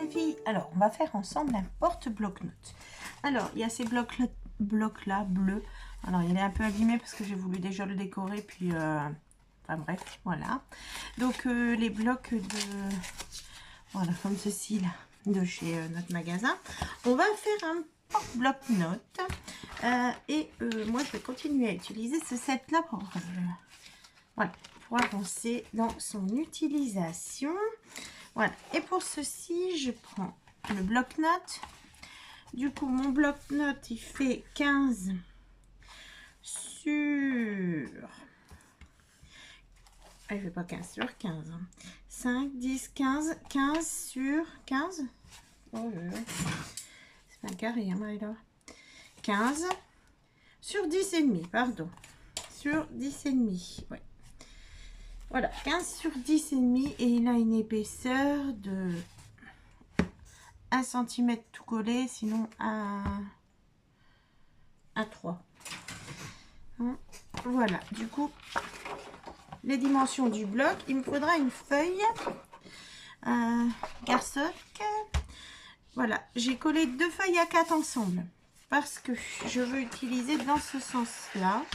les filles. Alors, on va faire ensemble un porte-bloc-notes. Alors, il y a ces blocs-là, bleus. Alors, il est un peu abîmé parce que j'ai voulu déjà le décorer, puis... Enfin bref, voilà. Donc, les blocs de... Voilà, comme ceci, là, de chez notre magasin. On va faire un porte-bloc-notes. Moi, je vais continuer à utiliser ce set-là pour... voilà, pour avancer dans son utilisation. Voilà, et pour ceci, je prends le bloc-notes. Du coup, mon bloc-notes, il fait 15 sur... il fait pas 15 sur 15. 5, 10, 15. 15 sur 15. Oh là là. C'est pas un carré, hein, Marie-Laure. 15 sur 10 et demi, pardon. Sur 10 et demi, ouais. Voilà, 15 sur 10 et demi, et il a une épaisseur de 1 cm tout collé, sinon à 3. Hein, voilà, du coup, les dimensions du bloc, il me faudra une feuille Garsoc. Voilà, j'ai collé 2 feuilles A4 ensemble parce que je veux utiliser dans ce sens-là.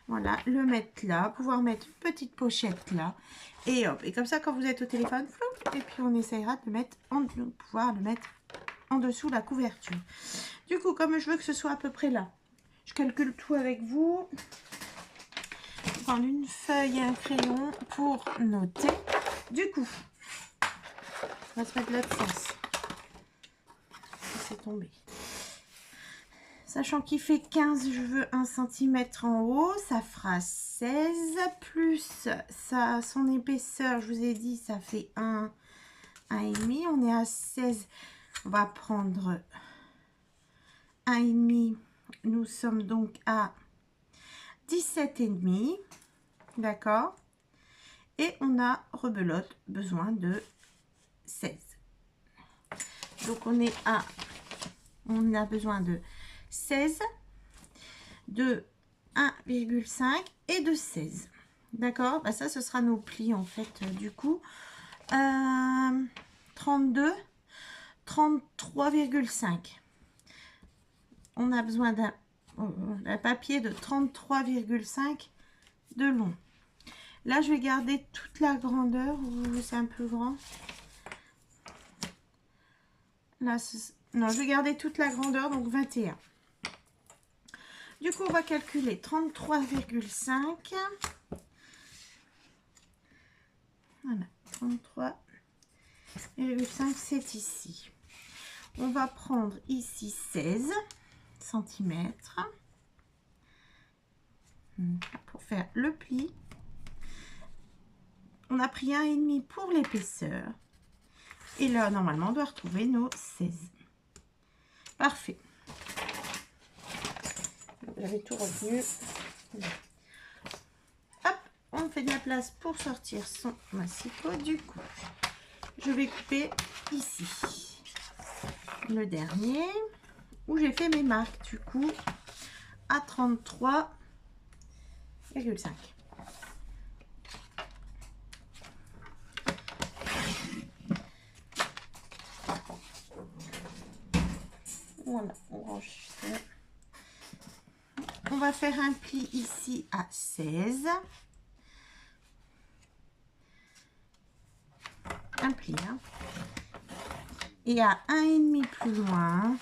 Voilà, le mettre là, pouvoir mettre une petite pochette là, et hop, et comme ça quand vous êtes au téléphone, flou, et puis on essayera de mettre pouvoir le mettre en dessous la couverture. Du coup, comme je veux que ce soit à peu près là, je calcule tout avec vous. Je vais prendre une feuille et un crayon pour noter. Du coup, on va se mettre l'autre sens. C'est tombé. Sachant qu'il fait 15, je veux 1 cm en haut, ça fera 16, plus ça, son épaisseur, je vous ai dit, ça fait 1,5, on est à 16, on va prendre 1,5, nous sommes donc à 17,5, d'accord, et on a rebelote besoin de 16. Donc on a besoin de 16, de 1,5 et de 16. D'accord, bah ça ce sera nos plis en fait du coup. 32, 33,5. On a besoin d'un papier de 33,5 de long. Là je vais garder toute la grandeur, ou c'est un peu grand. Là, non, je vais garder toute la grandeur, donc 21. Du coup, on va calculer 33,5. Voilà, 33,5, c'est ici. On va prendre ici 16 cm pour faire le pli. On a pris 1,5 pour l'épaisseur. Et là, normalement, on doit retrouver nos 16. Parfait. J'avais tout retenu. Hop, on fait de la place pour sortir son massicot. Du coup, je vais couper ici le dernier où j'ai fait mes marques. Du coup, à 33,5. Voilà, on range ça. On va faire un pli ici à 16. Un pli, hein. Et à 1,5 plus loin,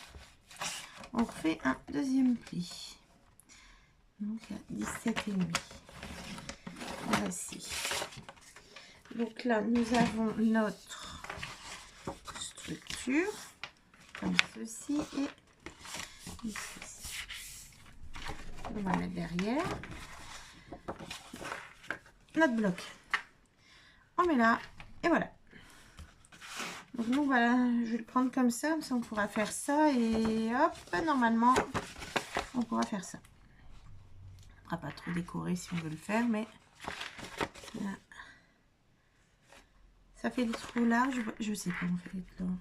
on fait un deuxième pli. Donc à 17,5. Voici. Donc là, nous avons notre structure, comme ceci, et ici. On va mettre derrière notre bloc. On met là, et voilà. Donc nous, voilà, je vais le prendre comme ça on pourra faire ça, et hop, normalement, on pourra faire ça. On ne pourra pas trop décorer si on veut le faire, mais là, ça fait des trous larges, je sais pas, on fait des trous.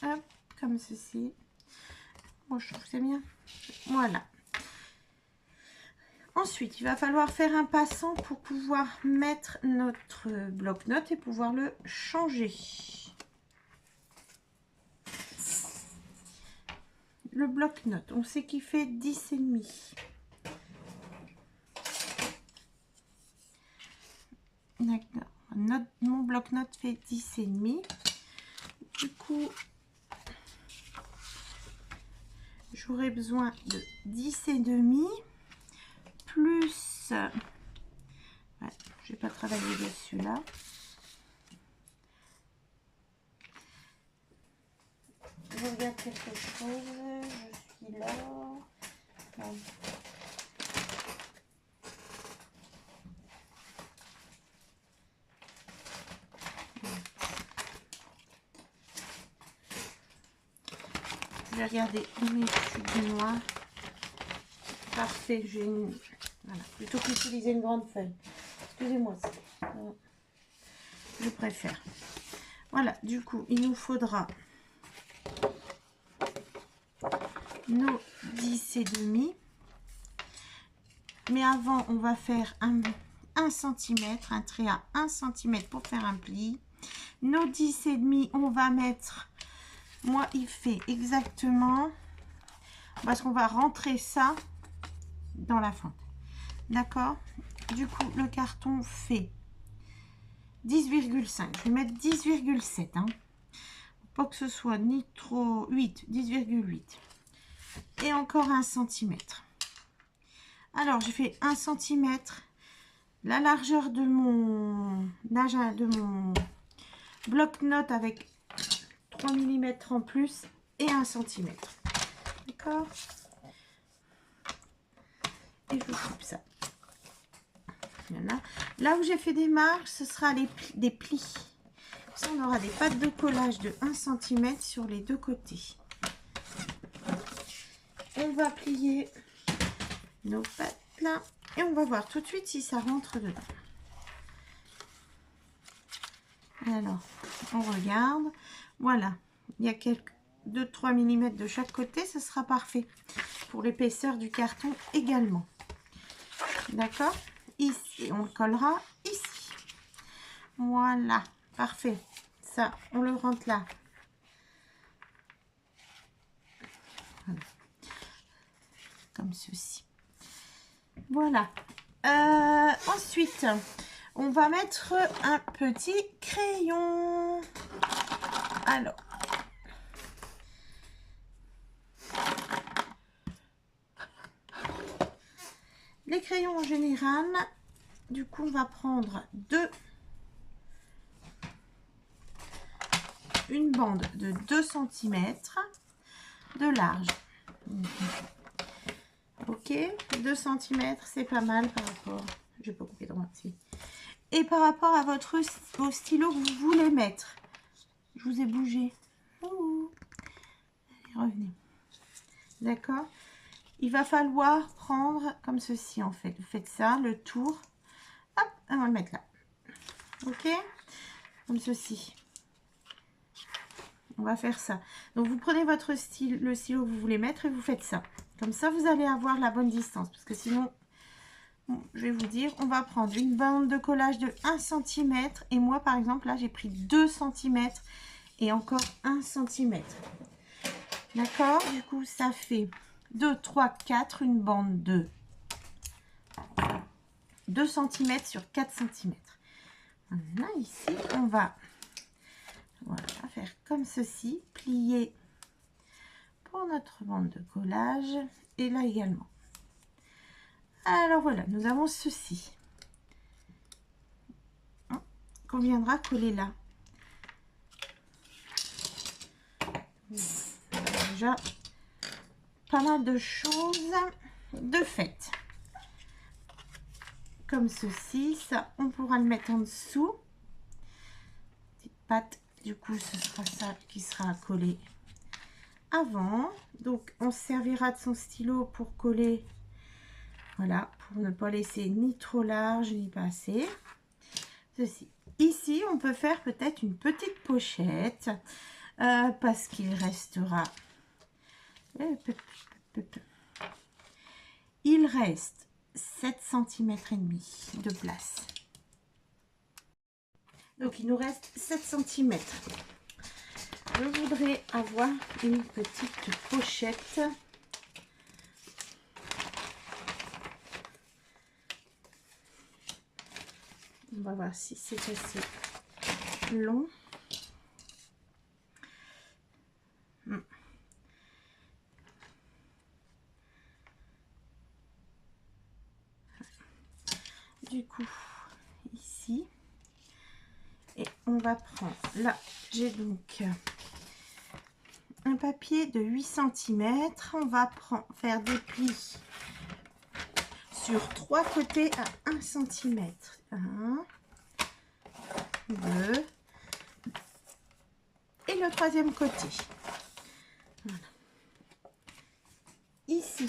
Hop, comme ceci. Bon, je trouve que c'est bien. Voilà. Ensuite, il va falloir faire un passant pour pouvoir mettre notre bloc-notes et pouvoir le changer. Le bloc-notes, on sait qu'il fait 10,5. D'accord. Mon bloc-notes fait 10,5. Du coup, j'aurai besoin de 10,5 plus... Ouais, je vais pas travailler dessus là. Je regarde quelque chose. Je suis là. Ouais. Je vais regarder mes tubes de noix. Parfait, j'ai une... Voilà, plutôt qu'utiliser une grande feuille. Excusez-moi, je préfère. Voilà, du coup, il nous faudra nos 10,5. Mais avant, on va faire un centimètre, un trait à 1 cm pour faire un pli. Nos 10,5, on va mettre... Moi, il fait exactement... Parce qu'on va rentrer ça dans la fente. D'accord? Du coup, le carton fait 10,5. Je vais mettre 10,7. Hein, pour pas que ce soit ni trop... 8, 10,8. Et encore 1 cm. Alors, j'ai fait 1 cm. La largeur de mon bloc-notes avec 3 mm en plus et 1 cm. D'accord? Et je coupe ça. Voilà. Là où j'ai fait des marges, ce sera des plis. Ça, on aura des pattes de collage de 1 cm sur les deux côtés. On va plier nos pattes là et on va voir tout de suite si ça rentre dedans. Alors, on regarde. Voilà, il y a quelques 2-3 mm de chaque côté, ce sera parfait pour l'épaisseur du carton également. D'accord? Ici, on le collera ici. Voilà, parfait. Ça, on le rentre là. Voilà. Comme ceci. Voilà. Ensuite, on va mettre un petit crayon. Alors, les crayons en général, du coup, on va prendre une bande de 2 cm de large. Ok, 2 cm, c'est pas mal par rapport... Je vais pas couper droit ici. Et par rapport à au stylo que vous voulez mettre. Je vous ai bougé. Ouh. Allez, revenez. D'accord? Il va falloir prendre comme ceci en fait. Vous faites ça, le tour. Hop, on va le mettre là. Ok? Comme ceci. On va faire ça. Donc vous prenez votre le stylo que vous voulez mettre et vous faites ça. Comme ça, vous allez avoir la bonne distance. Parce que sinon, je vais vous dire, on va prendre une bande de collage de 1 cm. Et moi, par exemple, là, j'ai pris 2 cm et encore 1 cm. D'accord? Du coup, ça fait 2, 3, 4, une bande de 2 cm sur 4 cm. Voilà, ici, on va faire comme ceci, plier pour notre bande de collage et là également. Alors voilà, nous avons ceci qu'on viendra coller là. Déjà pas mal de choses de fait. Comme ceci, ça on pourra le mettre en dessous. Petite patte, du coup ce sera ça qui sera collé avant. Donc on se servira de son stylo pour coller. Voilà, pour ne pas laisser ni trop large ni pas assez. Ceci. Ici, on peut faire peut-être une petite pochette parce qu'il restera. Il reste 7,5 cm de place. Donc il nous reste 7 cm. Je voudrais avoir une petite pochette. On va voir si c'est assez long. Du coup, ici, et on va prendre, là, j'ai donc un papier de 8 cm. On va faire des plis sur 3 côtés à 1 cm. 1, 2, et le 3e côté. Voilà. Ici,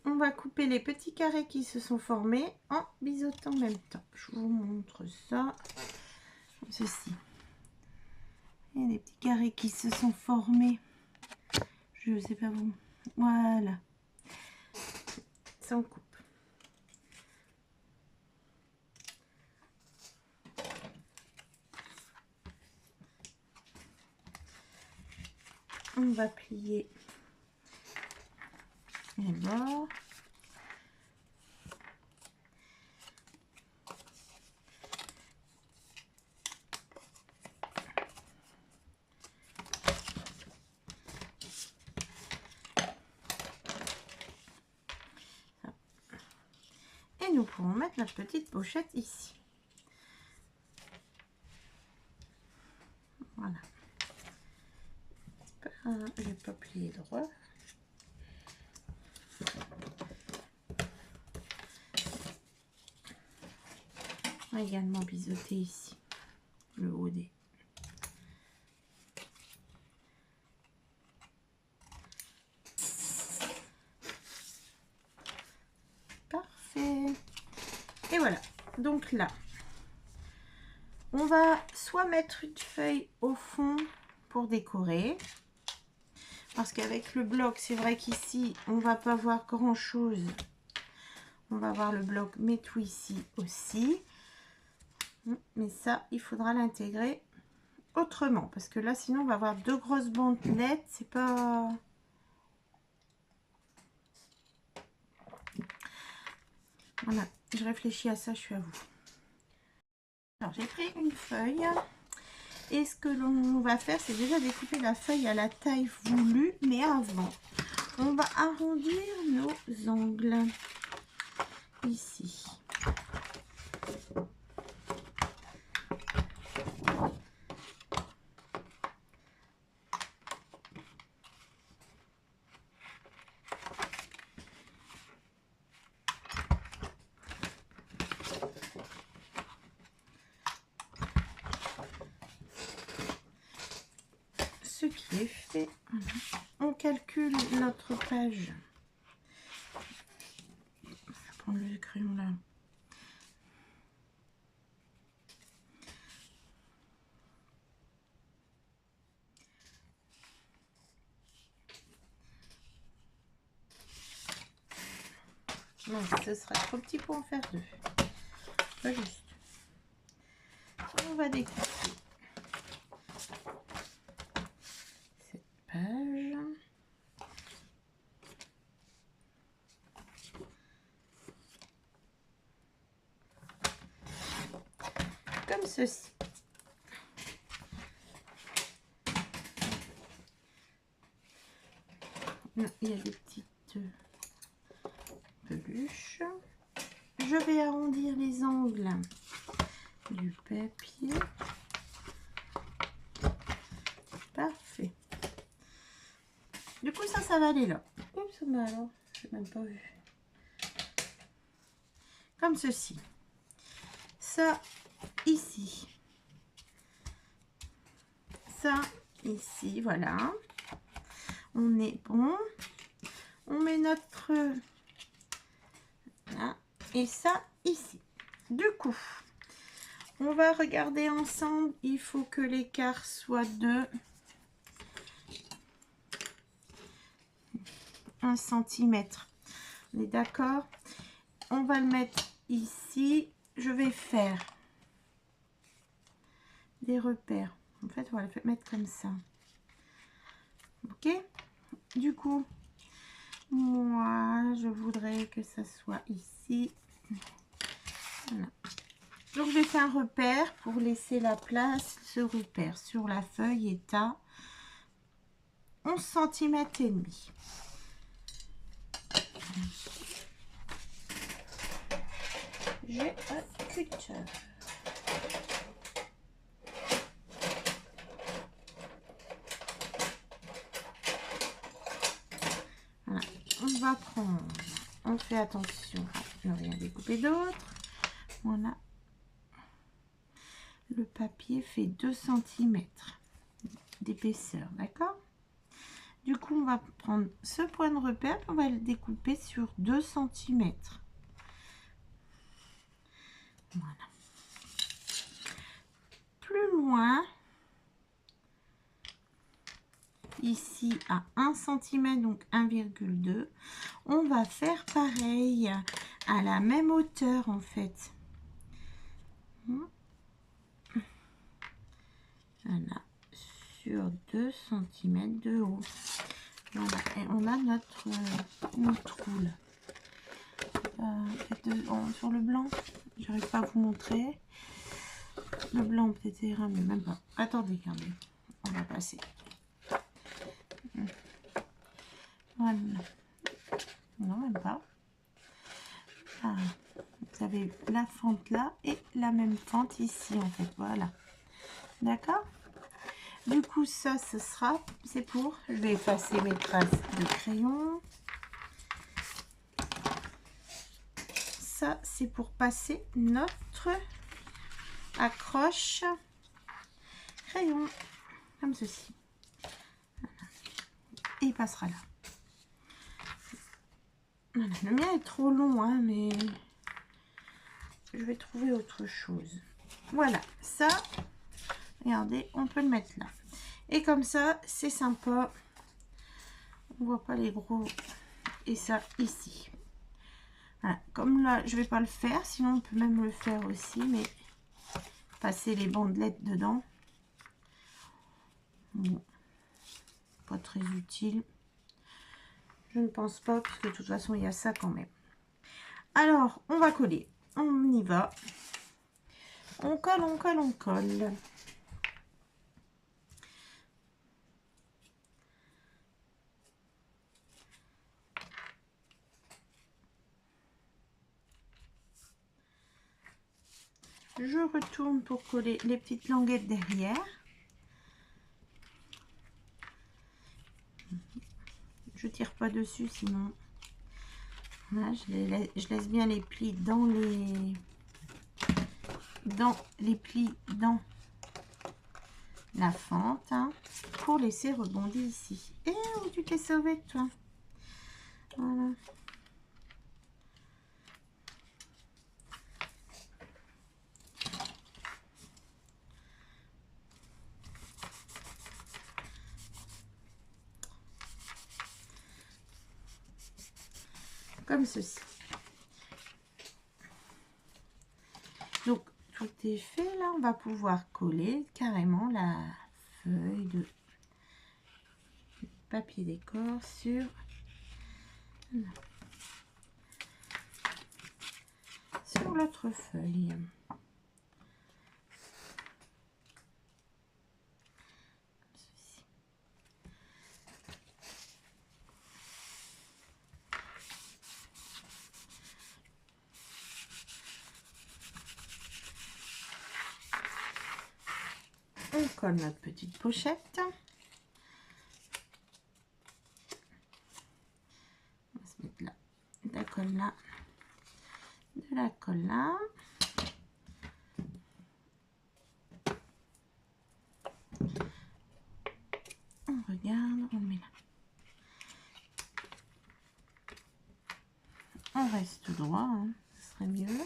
on va couper les petits carrés qui se sont formés en biseautant en même temps. Je vous montre ça. Comme ceci. Il y a des petits carrés qui se sont formés. Je ne sais pas vous. Voilà. Ça on coupe. On va plier les bords. Et nous pourrons mettre la petite pochette ici. Voilà. Je vais pas plier droit. On va également biseauter ici le haut des. Parfait. Et voilà. Donc là, on va soit mettre une feuille au fond pour décorer. Parce qu'avec le bloc, c'est vrai qu'ici, on va pas voir grand chose. On va voir le bloc, mais tout ici aussi. Mais ça, il faudra l'intégrer autrement. Parce que là, sinon, on va avoir 2 grosses bandelettes. C'est pas... Voilà, je réfléchis à ça, je suis à vous. Alors, j'ai pris une feuille. Et ce que l'on va faire, c'est déjà découper la feuille à la taille voulue. Mais avant, on va arrondir nos angles. Ici. Ce qui est fait, on calcule notre page. Je vais prendre le crayon là. Non, ce sera trop petit pour en faire 2. Pas juste. On va découper cette page. Comme ceci. Non, il y a des petites peluches. Je vais arrondir les angles du papier. Parfait. Du coup, ça va aller là. Oups, mais alors, je n'ai même pas vu. Comme ceci. Ça, ici. Ça, ici, voilà. On est bon. On met notre... Là. Et ça, ici. Du coup, on va regarder ensemble. Il faut que l'écart soit de 1 cm. On est d'accord? On va le mettre ici. Je vais faire des repères. En fait, on va le mettre comme ça. Ok? Du coup, moi, je voudrais que ça soit ici. Voilà. Donc, j'ai fait un repère pour laisser la place. Ce repère sur la feuille est à 11 cm et demi. J'ai un cutter. Voilà. On va prendre, on fait attention à ne rien découper d'autre. Voilà. Le papier fait 2 cm d'épaisseur, d'accord? Du coup, on va prendre ce point de repère, on va le découper sur 2 cm. Voilà. Plus loin, ici à 1 cm, donc 1,2, on va faire pareil, à la même hauteur en fait. Voilà, sur 2 cm de haut. Voilà, et on a notre roule. Sur le blanc, j'arrive pas à vous montrer. Le blanc peut-être ira, mais même pas. Attendez quand même, on va passer. Voilà. Non, même pas. Ah, vous avez la fente là et la même fente ici en fait. Voilà. D'accord? Du coup, ça, ce sera, c'est pour, je vais effacer mes traces de crayon. Ça, c'est pour passer notre accroche crayon, comme ceci. Et il passera là. Voilà. Le mien est trop long, hein, mais je vais trouver autre chose. Voilà, ça, regardez, on peut le mettre là. Et comme ça, c'est sympa. On voit pas les gros. Et ça, ici. Voilà. Comme là, je vais pas le faire. Sinon, on peut même le faire aussi. Mais passer les bandelettes dedans. Bon. Pas très utile. Je ne pense pas. Puisque de toute façon, il y a ça quand même. Alors, on va coller. On y va. On colle, on colle, on colle. Je retourne pour coller les petites languettes derrière. Je tire pas dessus sinon. Voilà, je laisse bien les plis dans les plis dans la fente, hein, pour laisser rebondir ici. Et où tu t'es sauvé toi? Voilà. Comme ceci. Donc tout est fait là, on va pouvoir coller carrément la feuille de papier décor sur l'autre feuille. On colle notre petite pochette. On va se mettre là, de la colle là, de la colle là. On regarde, on met là. On reste droit, hein, ce serait mieux.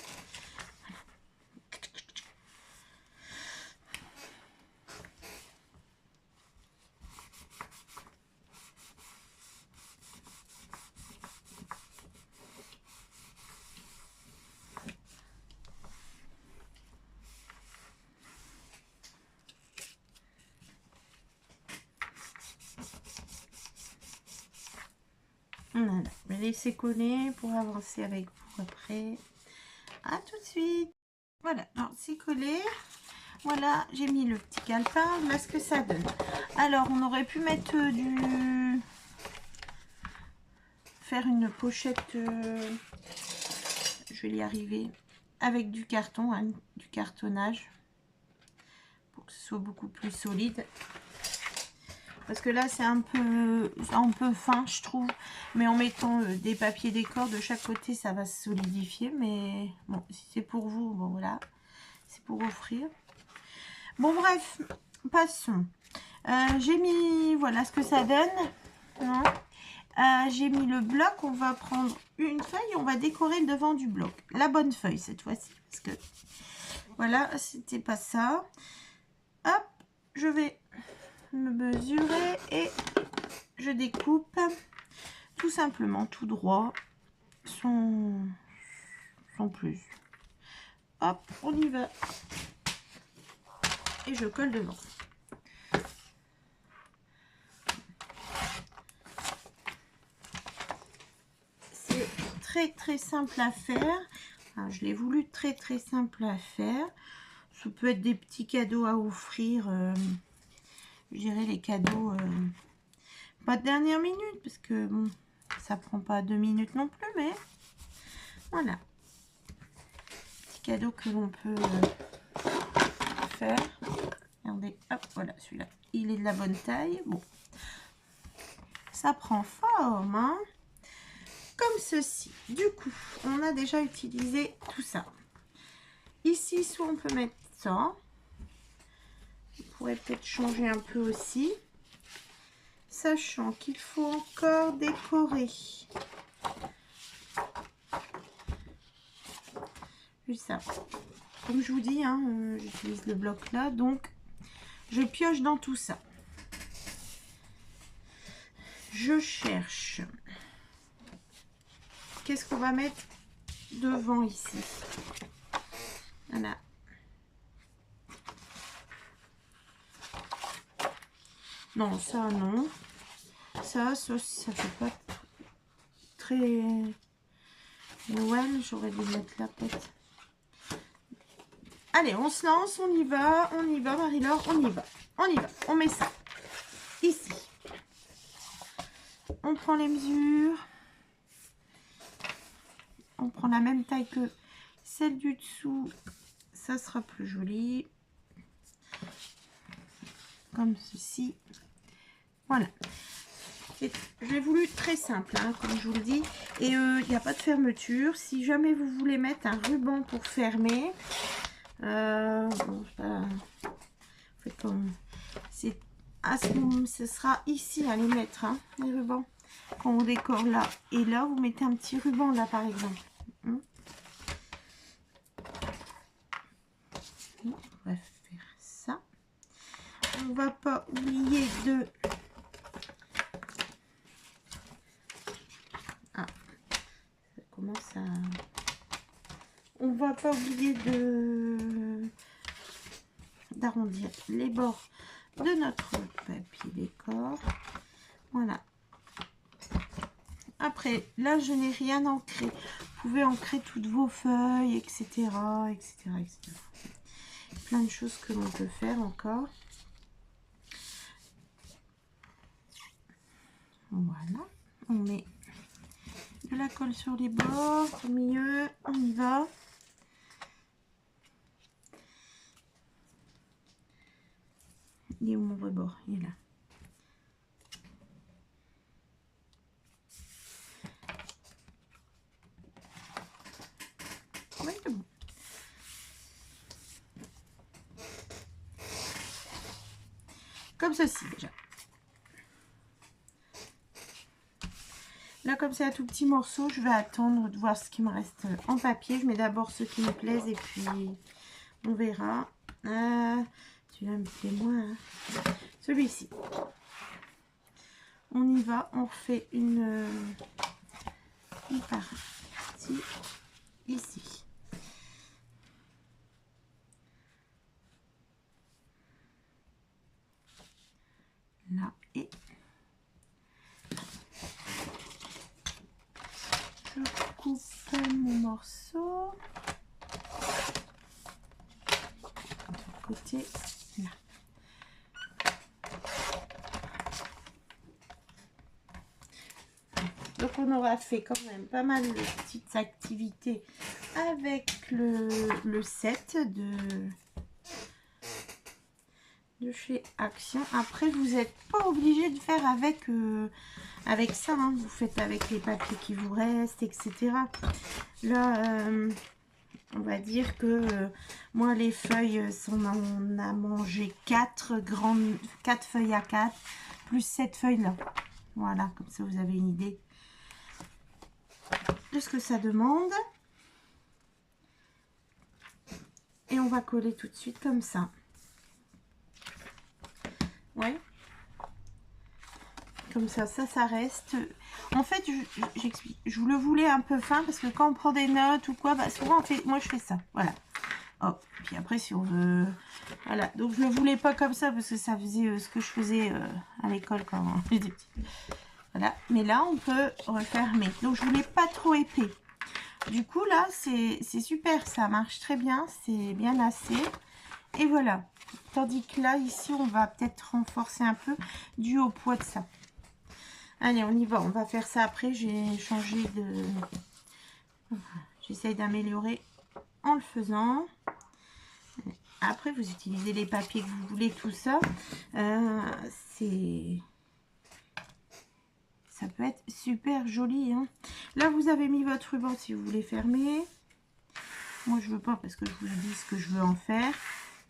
laisser coller pour avancer avec vous après. À tout de suite. Voilà, c'est collé. Voilà, j'ai mis le petit calepin. Voilà ce que ça donne. Alors, on aurait pu mettre faire une pochette, je vais y arriver, avec du carton, hein, du cartonnage, pour que ce soit beaucoup plus solide. Parce que là, c'est un peu fin, je trouve. Mais en mettant des papiers décor de chaque côté, ça va se solidifier. Mais bon, si c'est pour vous, bon voilà, c'est pour offrir. Bon, bref, passons. J'ai mis, voilà ce que ça donne. J'ai mis le bloc. On va prendre une feuille. On va décorer le devant du bloc. La bonne feuille cette fois-ci. Parce que, voilà, c'était pas ça. Hop, je vais me mesurer et je découpe tout simplement tout droit sans plus. Hop, on y va et je colle devant. C'est très simple à faire. Alors, je l'ai voulu très simple à faire. Ça peut être des petits cadeaux à offrir. Je dirais les cadeaux pas de dernière minute, parce que bon, ça prend pas 2 minutes non plus, mais voilà, petit cadeau que l'on peut faire. Regardez, hop, voilà, celui-là, il est de la bonne taille. Bon, ça prend forme, hein, comme ceci. Du coup, on a déjà utilisé tout ça. Ici, soit on peut mettre ça. On pourrait peut-être changer un peu aussi. Sachant qu'il faut encore décorer. Juste ça. Comme je vous dis, hein, j'utilise le bloc là, donc je pioche dans tout ça. Je cherche. Qu'est-ce qu'on va mettre devant ici? Voilà. Non, ça non. Ça fait pas très Noël. J'aurais dû mettre la peut-être. Allez, on se lance, on y va, Marie-Laure, on y va. On y va, on met ça ici. On prend les mesures. On prend la même taille que celle du dessous. Ça sera plus joli. Comme ceci. Voilà. J'ai voulu très simple, hein, comme je vous le dis. Et il n'y a pas de fermeture. Si jamais vous voulez mettre un ruban pour fermer, bon, c'est ce sera ici à les mettre, hein, les rubans. Quand on décore là et là, vous mettez un petit ruban là, par exemple. On va faire ça. On va pas oublier de on va pas oublier d'arrondir les bords de notre papier décor. Voilà. Après, là, je n'ai rien ancré. Vous pouvez ancrer toutes vos feuilles, etc., etc., etc. Plein de choses que l'on peut faire encore. Voilà. On met de la colle sur les bords, au milieu, on y va. Il est où mon rebord? Il est là. Ouais, c'est bon. Comme ceci déjà. Là, comme c'est un tout petit morceau, je vais attendre de voir ce qui me reste en papier. Je mets d'abord ceux qui me plaisent et puis on verra. Celui-là me plaît moins. Hein. Celui-ci. On y va, on refait une partie ici. Là et coupe mon morceau. De côté, là. Donc on aura fait quand même pas mal de petites activités avec le set de chez Action. Après, vous n'êtes pas obligé de faire avec, avec ça, hein. Vous faites avec les papiers qui vous restent, etc. Là, on va dire que moi, les feuilles, on a mangé 4 feuilles à 4, plus cette feuille-là. Voilà, comme ça, vous avez une idée de ce que ça demande. Et on va coller tout de suite comme ça. Ouais. Comme ça reste. En fait, j'explique. Je vous le voulais un peu fin parce que quand on prend des notes ou quoi, bah souvent on fait. Moi, je fais ça. Voilà. Hop. Puis après, si on veut. Voilà. Donc, je le voulais pas comme ça parce que ça faisait ce que je faisais à l'école quand j'étais petite. Voilà. Mais là, on peut refermer. Donc, je voulais pas trop épais. Du coup, là, c'est super. Ça marche très bien. C'est bien lacé. Et voilà. Tandis que là, ici, on va peut-être renforcer un peu dû au poids de ça. Allez, on y va. On va faire ça après. J'ai changé de... J'essaye d'améliorer en le faisant. Après, vous utilisez les papiers que vous voulez, tout ça. Ça peut être super joli, hein. Là, vous avez mis votre ruban si vous voulez fermer. Moi, je veux pas parce que je vous dis ce que je veux en faire.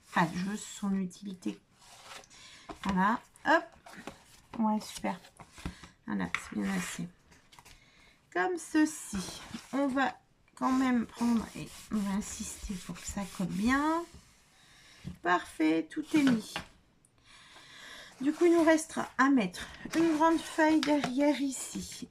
Enfin, je veux son utilité. Voilà. Hop. Ouais, super. Voilà, c'est bien assez. Comme ceci. On va quand même prendre et on va insister pour que ça colle bien. Parfait, tout est mis. Du coup, il nous restera à mettre une grande feuille derrière ici.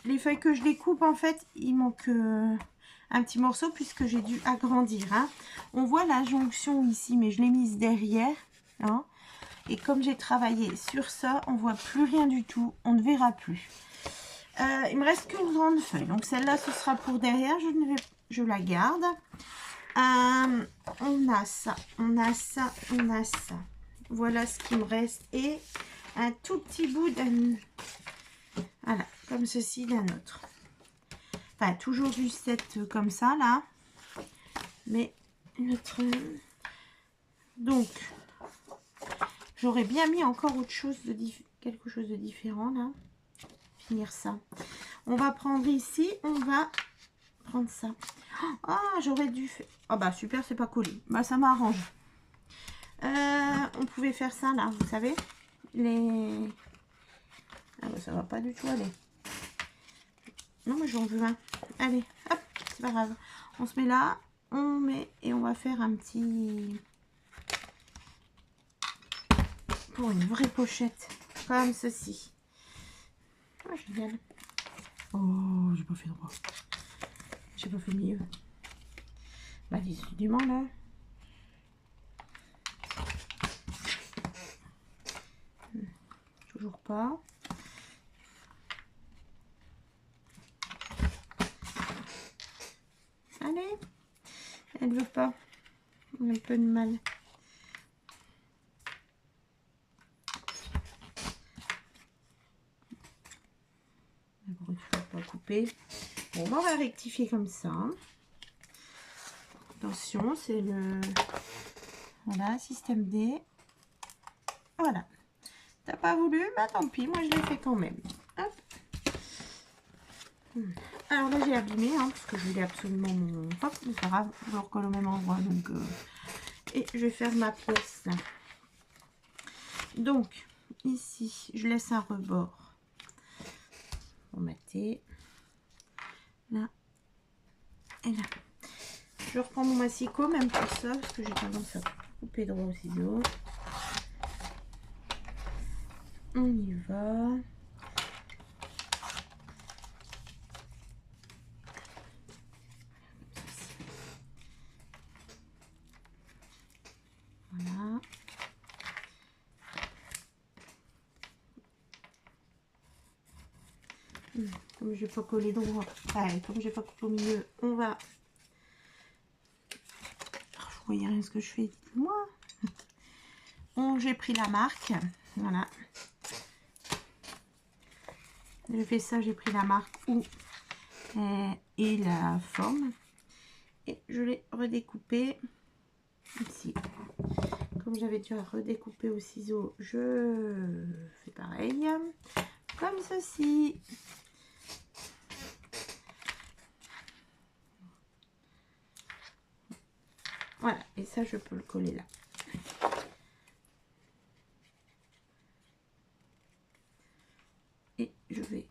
Les feuilles que je découpe, en fait, il manque un petit morceau puisque j'ai dû agrandir, hein. On voit la jonction ici, mais je l'ai mise derrière, hein. Et comme j'ai travaillé sur ça, on voit plus rien du tout. On ne verra plus. Il me reste qu'une grande feuille. Donc celle-là, ce sera pour derrière. Je la garde. On a ça, on a ça, on a ça. Voilà ce qui me reste. Et un tout petit bout d'un... Voilà, comme ceci d'un autre. Enfin, toujours du set comme ça, là. Mais notre... Donc... J'aurais bien mis encore autre chose de quelque chose de différent là. Finir ça. On va prendre ici, on va prendre ça. Ah, j'aurais dû faire. Ah bah super, c'est pas collé. Bah ça m'arrange. On pouvait faire ça là, vous savez. Les. Ah bah ça va pas du tout aller. Non mais j'en veux un. Allez, hop, c'est pas grave. On se met là, on met et on va faire un petit. Pour une vraie pochette, comme ceci. Oh, génial. Oh, j'ai pas fait droit. J'ai pas fait mieux. Bah, décidément, là. Toujours pas. Allez. Elle veut pas. On a un peu de mal. Pas couper. Bon, on va rectifier comme ça. Attention, c'est le... Voilà, système D. Voilà. T'as pas voulu? Bah tant pis, moi je l'ai fait quand même. Hop. Alors là, j'ai abîmé, hein, parce que je voulais absolument mon... Hop, c'est pas grave, je le recolle au même endroit. Donc, et je vais faire ma pièce. Là. Donc, ici, je laisse un rebord. Formaté. Là. Et là. Je reprends mon massicot, même pour ça, parce que j'ai tendance à couper droit au ciseau. On y va. Voilà. Comme je vais pas coller droit, comme j'ai pas coupé au milieu, on va... Vous voyez rien ce que je fais, dites-moi. J'ai pris la marque, voilà. J'ai fait ça, j'ai pris la marque où et la forme. Et je l'ai redécoupé ici. Comme j'avais déjà redécoupé au ciseau, je fais pareil. Comme ceci. Voilà, et ça je peux le coller là. Et je vais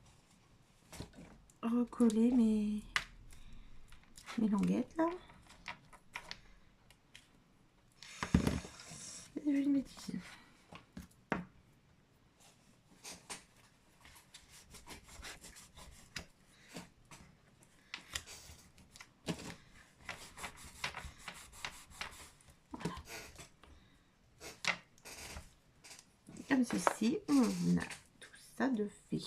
recoller mes languettes là. Et je vais une bêtise. Voilà. Comme ceci, on a tout ça de fait.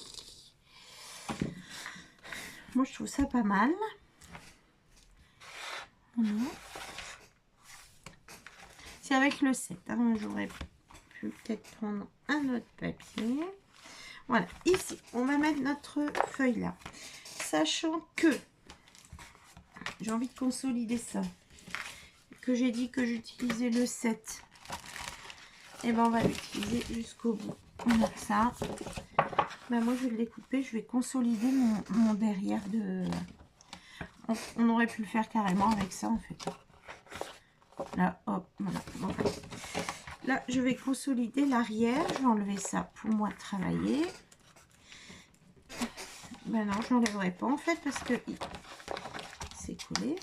Moi je trouve ça pas mal. Voilà. C'est avec le 7, hein. J'aurais pu peut-être prendre un autre papier. Voilà, ici, on va mettre notre feuille là. Sachant que j'ai envie de consolider ça, que j'ai dit que j'utilisais le 7, et ben on va l'utiliser jusqu'au bout. Voilà, ça. Ben moi, je vais le découper, je vais consolider mon derrière de... On aurait pu le faire carrément avec ça, en fait. Là, hop, voilà. Donc, là, je vais consolider l'arrière. Je vais enlever ça pour moi travailler. Ben non, je n'enlèverai pas, en fait, parce que c'est collé.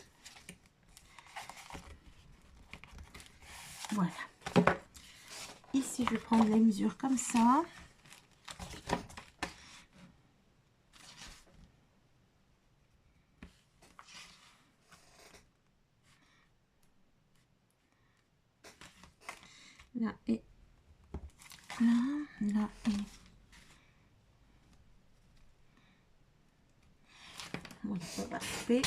Voilà. Ici, je vais prendre les mesures comme ça. Là et là, là et... Voilà, on va couper.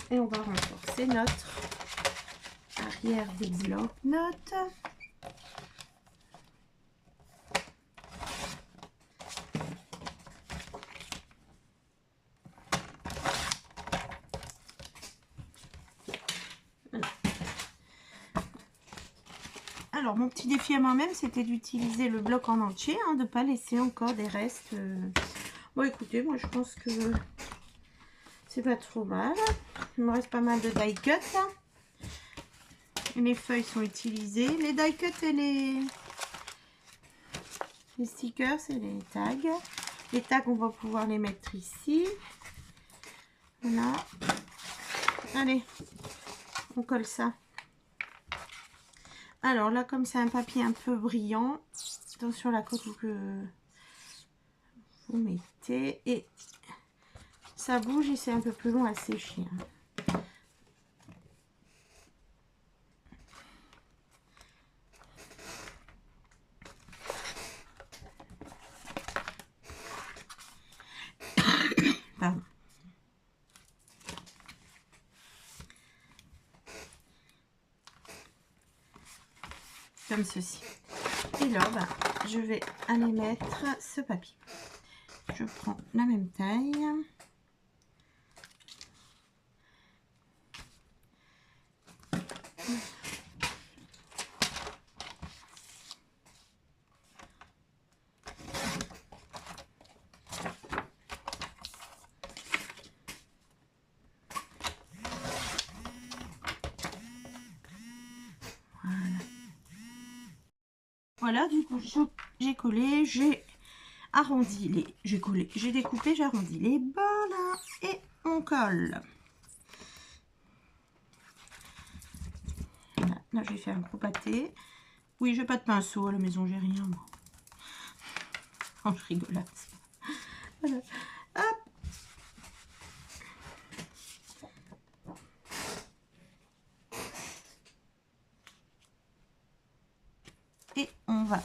Et on va renforcer notre arrière des blocs-notes. Voilà. Alors, mon petit défi à moi-même, c'était d'utiliser le bloc en entier, hein, de ne pas laisser encore des restes. Bon, écoutez, moi, je pense que c'est pas trop mal. Il me reste pas mal de die cut, là. Et les feuilles sont utilisées. Les die cut et les stickers et les tags. Les tags, on va pouvoir les mettre ici. Voilà. Allez, on colle ça. Alors là, comme c'est un papier un peu brillant, attention à la coque que vous mettez. Et ça bouge et c'est un peu plus long à sécher. Pardon. Comme ceci. Et là, bah, je vais aller mettre ce papier. Je prends la même taille. Voilà, du coup, j'ai collé, j'ai arrondi les... J'ai collé, j'ai découpé, j'ai arrondi les bords là, et on colle. Voilà, là, j'ai fait un gros pâté. Oui, j'ai pas de pinceau à la maison, j'ai rien, moi. Oh, je rigolasse. Voilà. Hop. Et on va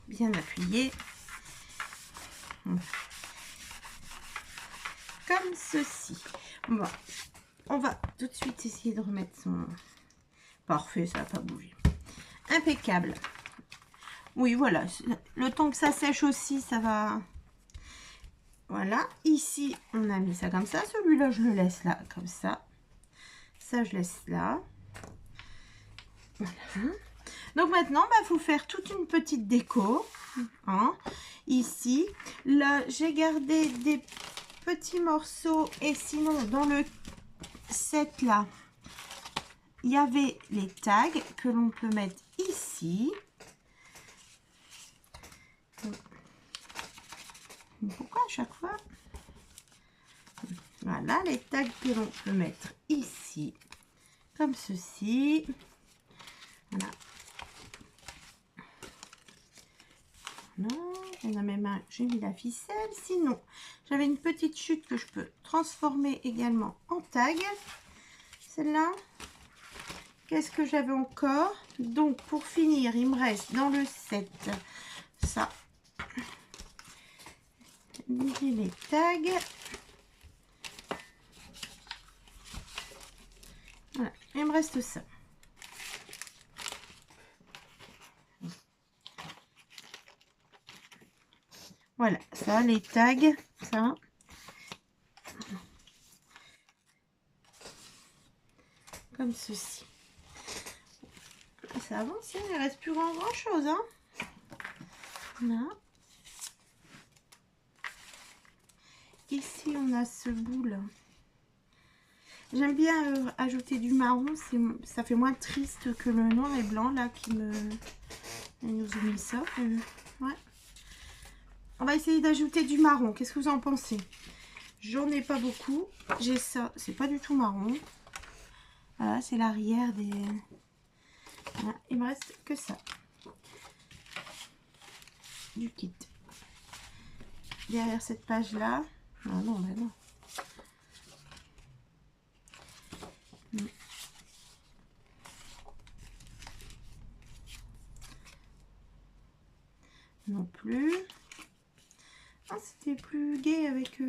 bien bien appuyer. Comme ceci. Bon, on va tout de suite essayer de remettre son... Parfait, ça n'a pas bougé. Impeccable. Oui, voilà. Le temps que ça sèche aussi, ça va... Voilà. Ici, on a mis ça comme ça. Celui-là, je le laisse là, comme ça. Ça, je laisse là. Voilà. Donc maintenant, il faut faire toute une petite déco. Hein. Ici, là, j'ai gardé des petits morceaux. Et sinon, dans le set là, il y avait les tags que l'on peut mettre ici. Pourquoi à chaque fois? Voilà, les tags que l'on peut mettre ici, comme ceci. Voilà. Non, on a même j'ai mis la ficelle. Sinon, j'avais une petite chute que je peux transformer également en tag. Celle-là. Qu'est-ce que j'avais encore? Donc, pour finir, il me reste dans le set ça. J'ai les tags. Voilà, il me reste ça. Voilà, ça, les tags, ça. Comme ceci. Ça avance, il ne reste plus grand chose. Hein. Là. Ici, on a ce bout là. J'aime bien ajouter du marron, ça fait moins triste que le noir et blanc là qui me... Elle nous a mis ça. Ouais. On va essayer d'ajouter du marron. Qu'est-ce que vous en pensez? J'en ai pas beaucoup. J'ai ça, c'est pas du tout marron. Voilà, c'est l'arrière des... Voilà, il me reste que ça. Du kit. Derrière cette page là. Ah non, ben non. Non plus. Ah, c'était plus gai avec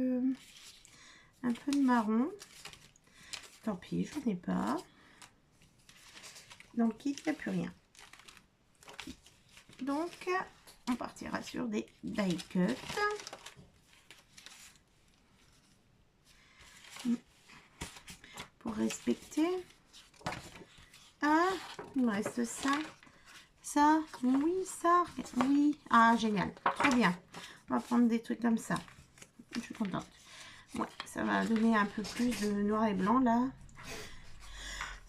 un peu de marron. Tant pis, je n'en ai pas. Donc, il n'y a plus rien. Donc, on partira sur des die cuts. Pour respecter. Ah, il me reste ça. Ça, oui, ça, oui. Ah, génial, trop bien. On va prendre des trucs comme ça. Je suis contente. Ouais, ça va donner un peu plus de noir et blanc là.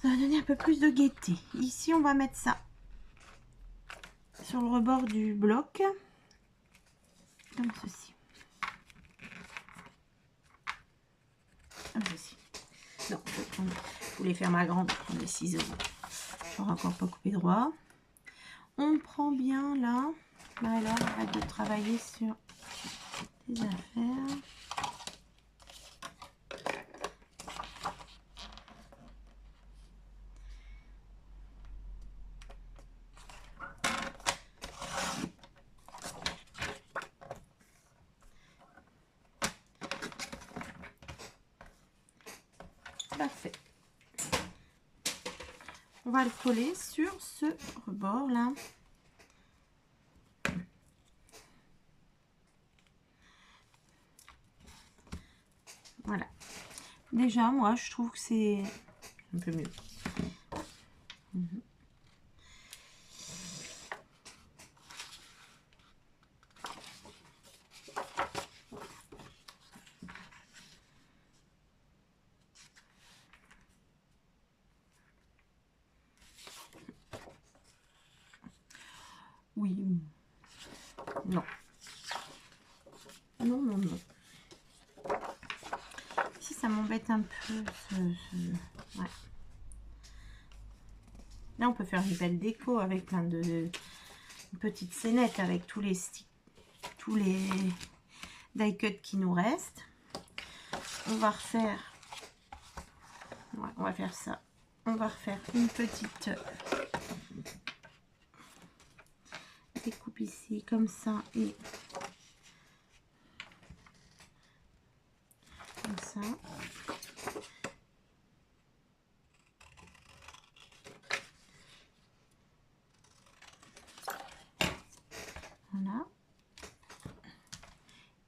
Ça va donner un peu plus de gaieté. Ici, on va mettre ça sur le rebord du bloc. Comme ceci. Comme ceci. Non, je voulais faire ma grande, prendre les ciseaux. Je n'aurai encore pas coupé droit. On prend bien là. Là, alors, on arrête de travailler sur les affaires. Parfait. On va le coller sur ce rebord là. Voilà. Déjà, moi, je trouve que c'est un peu mieux. Oui. Non. Non, non, non. Si, ça m'embête un peu. Ouais. Là, on peut faire une belle déco avec plein de petites scénettes avec tous les die cuts qui nous restent. On va refaire. Ouais, on va faire ça. On va refaire une petite découpe ici comme ça et comme ça. Voilà.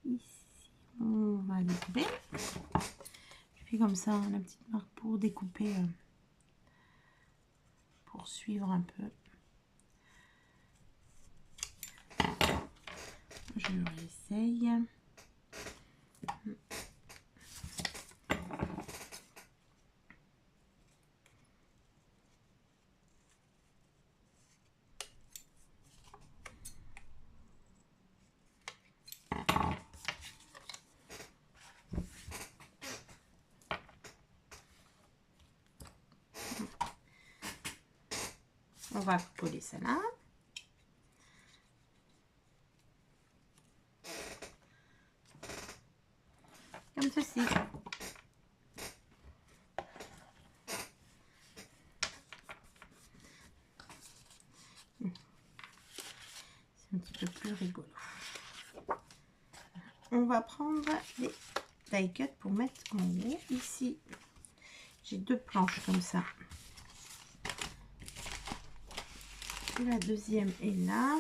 Ici, on va découper. Je fais comme ça la petite marque pour découper, pour suivre un peu. Je réessaye. On va coller ça là. Comme ceci. C'est un petit peu plus rigolo. On va prendre des die cuts pour mettre en haut. Ici, j'ai 2 planches comme ça. Et la deuxième est là.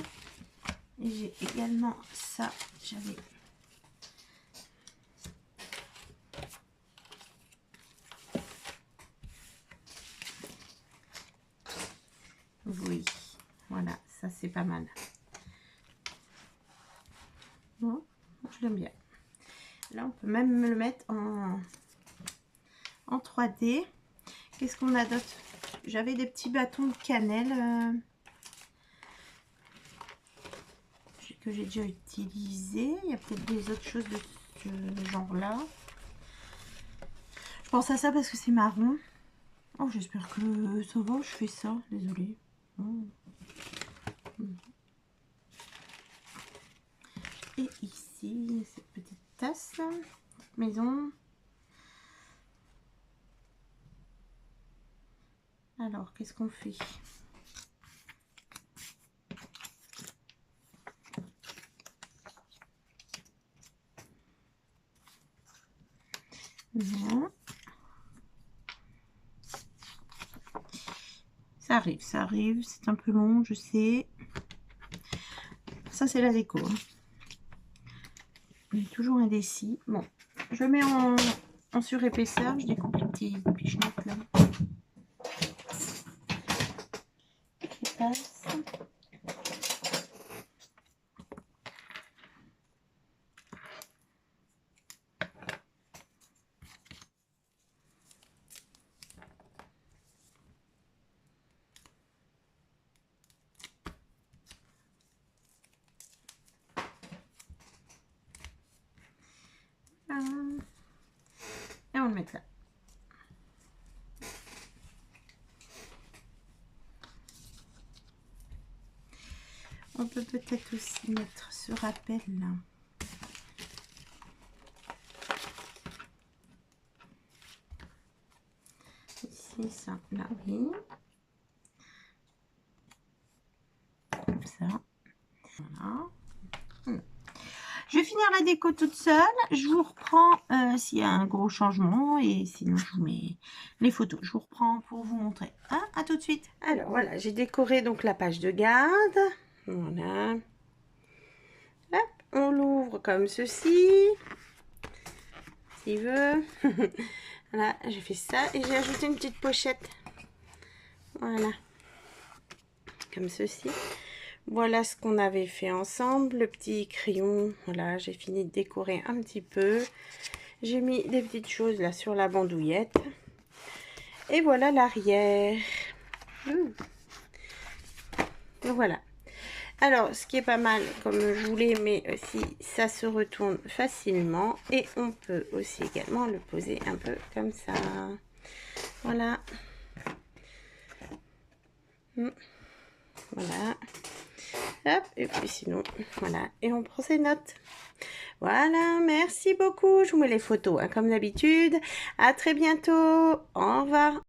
Et j'ai également ça. J'avais oui, voilà, ça c'est pas mal. Bon, je l'aime bien. Là, on peut même le mettre en 3D. Qu'est-ce qu'on a d'autre? J'avais des petits bâtons de cannelle que j'ai déjà utilisé. Il y a peut-être des autres choses de ce genre-là. Je pense à ça parce que c'est marron. Oh, j'espère que ça va. Je fais ça. Désolée. Oh. Et ici, cette petite tasse, maison. Alors, qu'est-ce qu'on fait? Non. Ça arrive, c'est un peu long, je sais. Ça, c'est la déco. Hein. On est toujours indécis. Bon, je mets en surépaisseur, je découpe les petits pichenottes là. Qui passent. Et on le met là. On peut peut-être aussi mettre ce rappel là. Ici, ça, là, oui. Comme ça. Voilà. Je vais finir la déco toute seule. Je vous reprends s'il y a un gros changement. Et sinon, je vous mets les photos. Je vous reprends pour vous montrer. Hein, à tout de suite. Alors, voilà, j'ai décoré donc la page de garde. Voilà. Hop, on l'ouvre comme ceci. S'il veut. Voilà, j'ai fait ça. Et j'ai ajouté une petite pochette. Voilà. Comme ceci. Voilà ce qu'on avait fait ensemble, le petit crayon. Voilà, j'ai fini de décorer un petit peu. J'ai mis des petites choses là sur la bandouliette. Et voilà l'arrière. Voilà. Alors, ce qui est pas mal, comme je vous l'ai, mais aussi ça se retourne facilement. Et on peut aussi également le poser un peu comme ça. Voilà. Voilà. Hop, et puis sinon, voilà, et on prend ses notes. Voilà, merci beaucoup. Je vous mets les photos, hein, comme d'habitude. À très bientôt. Au revoir.